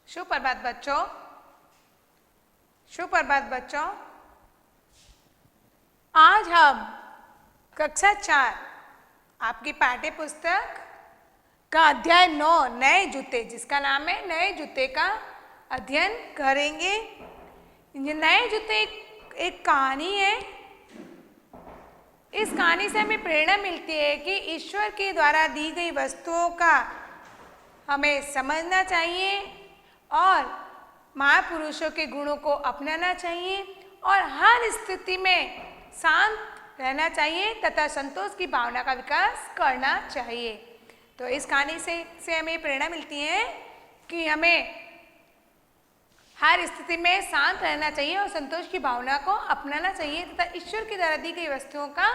सुप्रभात बच्चों, सुप्रभात बच्चों। आज हम कक्षा 4 आपकी पाठ्य पुस्तक का अध्याय 9 नए जूते, जिसका नाम है नए जूते का अध्ययन करेंगे। ये नए जूते एक कहानी है। इस कहानी से हमें प्रेरणा मिलती है कि ईश्वर के द्वारा दी गई वस्तुओं का हमें समझना चाहिए और महापुरुषों के गुणों को अपनाना चाहिए और हर स्थिति में शांत रहना चाहिए तथा संतोष की भावना का विकास करना चाहिए। तो इस कहानी से हमें प्रेरणा मिलती है कि हमें हर स्थिति में शांत रहना चाहिए और संतोष की भावना को अपनाना चाहिए तथा ईश्वर के द्वारा दी गई वस्तुओं का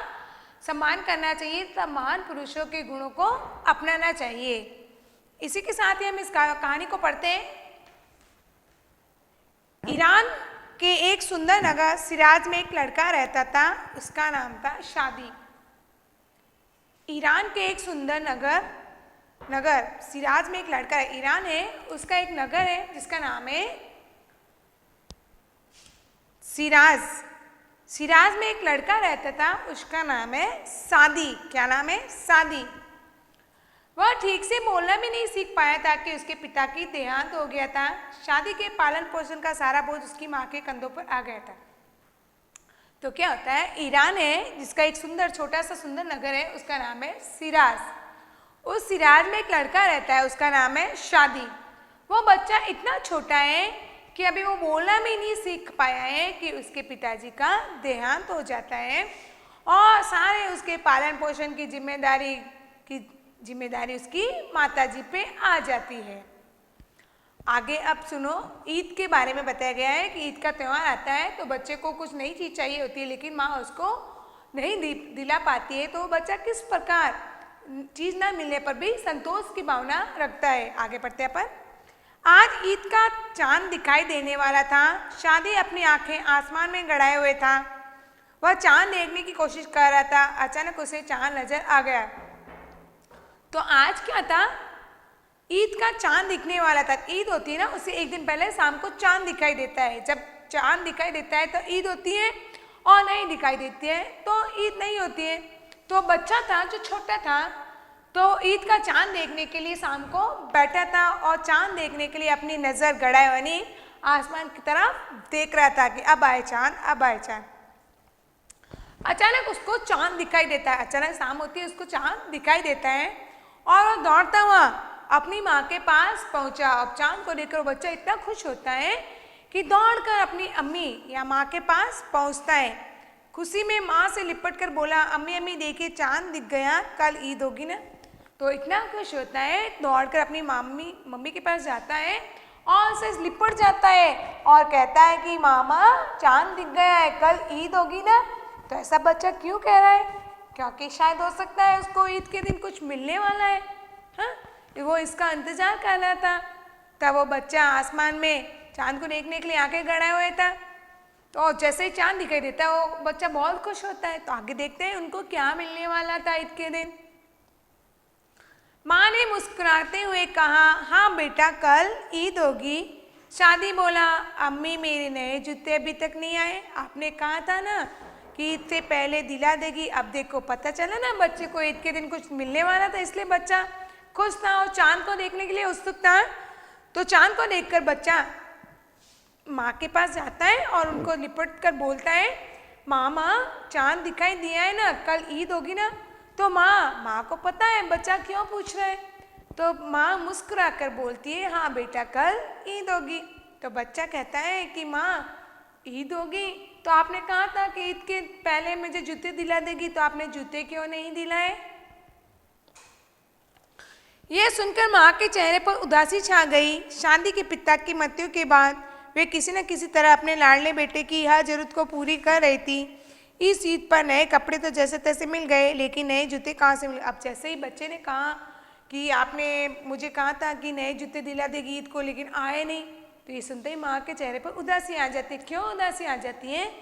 सम्मान करना चाहिए तथा महान पुरुषों के गुणों को अपनाना चाहिए। इसी के साथ ही हम इस कहानी को पढ़ते हैं। ईरान के एक सुंदर नगर सिराज में एक लड़का रहता था, उसका नाम था शादी। ईरान के एक सुंदर नगर सिराज में एक लड़का है। ईरान है, उसका एक नगर है जिसका नाम है सिराज। सिराज में एक लड़का रहता था, उसका नाम है सादी। क्या नाम है? सादी। वह ठीक से बोलना भी नहीं सीख पाया था कि उसके पिता की देहांत हो गया था। शादी के पालन पोषण का सारा बोझ उसकी माँ के कंधों पर आ गया था। तो क्या होता है, ईरान है जिसका एक छोटा सा सुंदर नगर है, उसका नाम है सिराज। उस सिराज में एक लड़का रहता है, उसका नाम है शादी। वो बच्चा इतना छोटा है कि अभी वो बोलना भी नहीं सीख पाया है कि उसके पिताजी का देहांत हो जाता है और सारे उसके पालन पोषण की जिम्मेदारी उसकी माताजी पे आ जाती है। आगे अब सुनो, ईद के बारे में बताया गया है कि ईद का त्यौहार आता है तो बच्चे को कुछ नई चीज़ चाहिए होती है, लेकिन माँ उसको नहीं दिला पाती है। तो वो बच्चा किस प्रकार चीज़ ना मिलने पर भी संतोष की भावना रखता है। आगे पढ़ते हैं अपन। आज ईद का चांद दिखाई देने वाला था। शादी अपनी आंखें आसमान में गड़ाए हुए था। वह चांद देखने की कोशिश कर रहा था। अचानक उसे चांद नजर आ गया। तो आज क्या था, ईद का चांद दिखने वाला था। ईद होती है ना, उससे एक दिन पहले शाम को चांद दिखाई देता है। जब चांद दिखाई देता है तो ईद होती है और नहीं दिखाई देती है तो ईद नहीं होती है। तो बच्चा था जो छोटा था, तो ईद का चांद देखने के लिए शाम को बैठा था और चांद देखने के लिए अपनी नज़र गड़ाए यानी आसमान की तरफ देख रहा था कि अब आए चांद, अब आए चांद। अचानक उसको चांद दिखाई देता है। अचानक शाम होती है, उसको चांद दिखाई देता है और वो दौड़ता हुआ अपनी माँ के पास पहुँचा। अब चांद को देखकर बच्चा इतना खुश होता है कि दौड़कर अपनी अम्मी या माँ के पास पहुँचता है। खुशी में माँ से लिपट कर बोला, अम्मी अम्मी देखिए चांद दिख गया, कल ईद होगी ना। तो इतना खुश होता है, दौड़कर अपनी मम्मी के पास जाता है और उसे लिपट जाता है और कहता है कि मामा चांद दिख गया है, कल ईद होगी ना। तो ऐसा बच्चा क्यों कह रहा है? क्योंकि शायद हो सकता है उसको ईद के दिन कुछ मिलने वाला है। हाँ, वो इसका इंतजार कर रहा था। तब वो बच्चा आसमान में चांद को देखने के लिए आंखें गड़ाए हुए था। तो जैसे ही चांद दिखाई देता है वो बच्चा बहुत खुश होता है। तो आगे देखते हैं उनको क्या मिलने वाला था ईद के दिन। माँ ने मुस्कुराते हुए कहा, हाँ बेटा कल ईद होगी। शादी बोला, अम्मी मेरे नए जूते अभी तक नहीं आए, आपने कहा था ना कि ईद से पहले दिला देगी। अब देखो पता चला ना, बच्चे को ईद के दिन कुछ मिलने वाला था, इसलिए बच्चा खुश था और चांद को देखने के लिए उत्सुक था। तो चांद को देखकर बच्चा माँ के पास जाता है और उनको लिपट कर बोलता है, मामा चांद दिखाई दिया है ना, कल ईद होगी ना। तो माँ को पता है बच्चा क्यों पूछ रहा है। तो माँ मुस्कुरा कर बोलती है, हाँ बेटा कल ईद होगी। तो बच्चा कहता है कि माँ ईद होगी, तो आपने कहा था कि ईद के पहले मुझे जूते दिला देगी, तो आपने जूते क्यों नहीं दिलाए? यह सुनकर माँ के चेहरे पर उदासी छा गई। शादी के पिता की मृत्यु के बाद वे किसी न किसी तरह अपने लाडले बेटे की हर जरूरत को पूरी कर रही थी। इस ईद पर नए कपड़े तो जैसे तैसे मिल गए, लेकिन नए जूते कहाँ से मिले? अब जैसे ही बच्चे ने कहा कि आपने मुझे कहा था कि नए जूते दिला देगी ईद को, लेकिन आए नहीं, तो ये सुनते ही माँ के चेहरे पर उदासी आ जाती है। क्यों उदासी आ जाती है?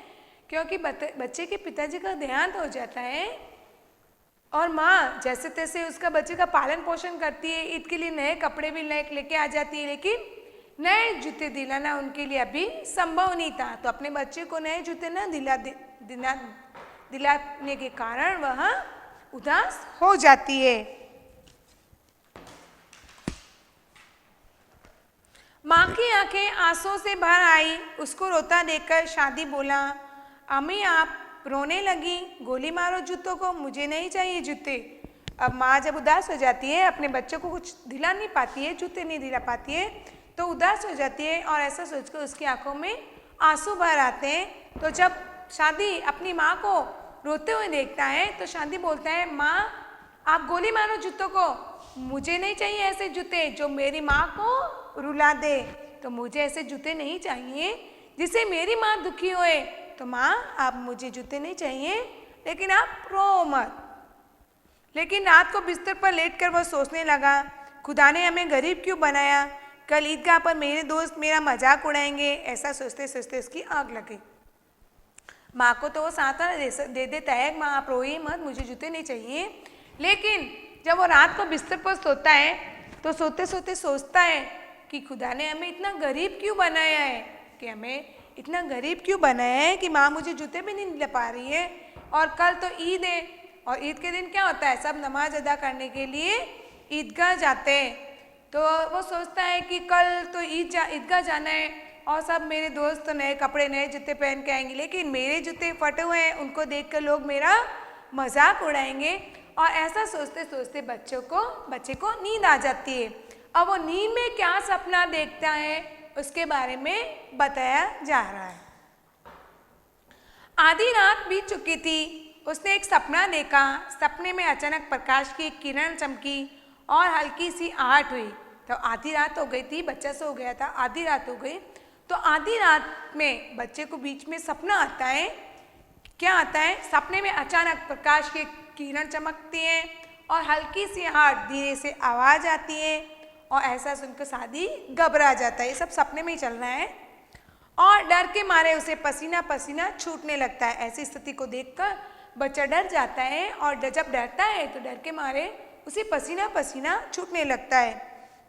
क्योंकि बच्चे के पिताजी का देहांत हो जाता है और माँ जैसे तैसे उसका बच्चे का पालन पोषण करती है, ईद के लिए नए कपड़े भी लेके आ जाती है, लेकिन नए जूते दिलाना उनके लिए अभी संभव नहीं था, तो अपने बच्चे को नए जूते न दिलाने के कारण वह उदास हो जाती है। माँ की आंखें आंसुओं से भर आई। उसको रोता देखकर शादी बोला, अम्मी आप रोने लगी, गोली मारो जूतों को, मुझे नहीं चाहिए जूते। अब माँ जब उदास हो जाती है, अपने बच्चों को कुछ दिला नहीं पाती है, जूते नहीं दिला पाती है, तो उदास हो जाती है और ऐसा सोचकर उसकी आंखों में आंसू भर आते हैं। तो जब शादी अपनी माँ को रोते हुए देखता है तो शादी बोलता है, माँ आप गोली मारो जूतों को, मुझे नहीं चाहिए ऐसे जूते जो मेरी माँ को रुला दे। तो मुझे ऐसे जूते नहीं चाहिए जिससे मेरी माँ दुखी होए। तो माँ आप मुझे जूते नहीं चाहिए, लेकिन आप रो मत। लेकिन रात को बिस्तर पर लेटकर वह सोचने लगा, खुदा ने हमें गरीब क्यों बनाया, कल ईदगाह पर मेरे दोस्त मेरा मजाक उड़ाएंगे। ऐसा सोचते सोचते उसकी आग लगी। माँ को तो वो सांत्वना दे देता है, माँ आप रोइए मत, मुझे जूते नहीं चाहिए। लेकिन जब वो रात को बिस्तर पर सोता है तो सोते सोते सोचता है कि खुदा ने हमें इतना गरीब क्यों बनाया है, कि हमें इतना गरीब क्यों बनाया है कि माँ मुझे जूते भी नहीं दिला पा रही है। और कल तो ईद है, और ईद के दिन क्या होता है, सब नमाज अदा करने के लिए ईदगाह जाते हैं। तो वो सोचता है कि कल तो ईदगाह जाना है और सब मेरे दोस्त तो नए कपड़े नए जूते पहन के आएंगे, लेकिन मेरे जूते फटे हुए हैं, उनको देखकर लोग मेरा मजाक उड़ाएंगे। और ऐसा सोचते सोचते बच्चे को नींद आ जाती है। अब वो नींद में क्या सपना देखता है उसके बारे में बताया जा रहा है। आधी रात बीत चुकी थी। उसने एक सपना देखा। सपने में अचानक प्रकाश की एक किरण चमकी और हल्की सी आहट हुई। तो आधी रात हो गई थी, बच्चा सो गया था, आधी रात हो गई। तो आधी रात में बच्चे को बीच में सपना आता है। क्या आता है, सपने में अचानक प्रकाश की किरण चमकती है और हल्की सी आहट, धीरे से आवाज आती है और ऐसा सुनकर शादी घबरा जाता है। ये सब सपने में ही चल रहा है और डर के मारे उसे पसीना पसीना छूटने लगता है। ऐसी स्थिति को देखकर बच्चा डर जाता है और जब डरता है तो डर के मारे उसे पसीना पसीना छूटने लगता है।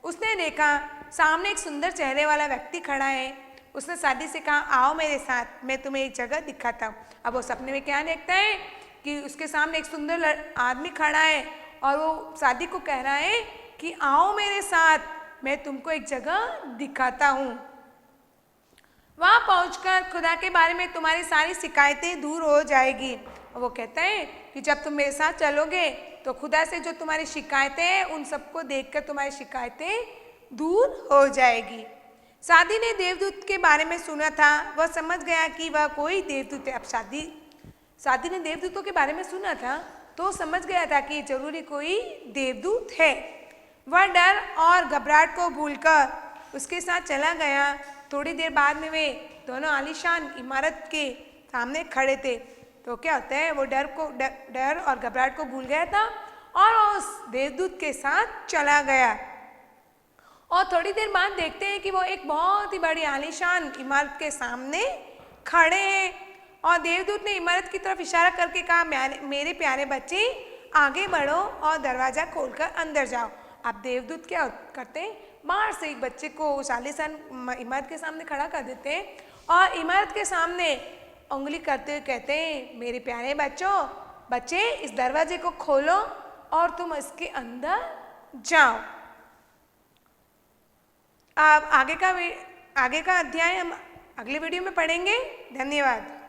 उसने देखा सामने एक सुंदर चेहरे वाला व्यक्ति खड़ा है। उसने शादी से कहा, आओ मेरे साथ, मैं तुम्हें एक जगह दिखाता हूँ। अब वो सपने में क्या देखता है कि उसके सामने एक सुंदर आदमी खड़ा है और वो शादी को कह रहा है कि आओ मेरे साथ, मैं तुमको एक जगह दिखाता हूँ। वहाँ पहुँचकर खुदा के बारे में तुम्हारी सारी शिकायतें दूर हो जाएगी। और वो कहता है कि जब तुम मेरे साथ चलोगे तो खुदा से जो तुम्हारी शिकायतें हैं उन सबको देखकर तुम्हारी शिकायतें दूर हो जाएगी। शादी ने देवदूत के बारे में सुना था। वह समझ गया कि वह कोई देवदूत है। अब शादी ने देवदूतों के बारे में सुना था तो समझ गया था कि जरूरी कोई देवदूत है। वह डर और घबराहट को भूलकर उसके साथ चला गया। थोड़ी देर बाद में वे दोनों आलीशान इमारत के सामने खड़े थे। तो क्या होता है, वो डर और घबराहट को भूल गया था और उस देवदूत के साथ चला गया। और थोड़ी देर बाद देखते हैं कि वो एक बहुत ही बड़ी आलीशान इमारत के सामने खड़े हैं और देवदूत ने इमारत की तरफ इशारा करके कहा, मेरे प्यारे बच्चे आगे बढ़ो और दरवाजा खोलकर अंदर जाओ। अब देवदूत क्या करते हैं, बाहर से एक बच्चे को उस आलीशान इमारत के सामने खड़ा कर देते हैं और इमारत के सामने उंगली करते हुए कहते हैं, मेरे प्यारे बच्चे इस दरवाजे को खोलो और तुम इसके अंदर जाओ। अब आगे का अध्याय हम अगले वीडियो में पढ़ेंगे। धन्यवाद।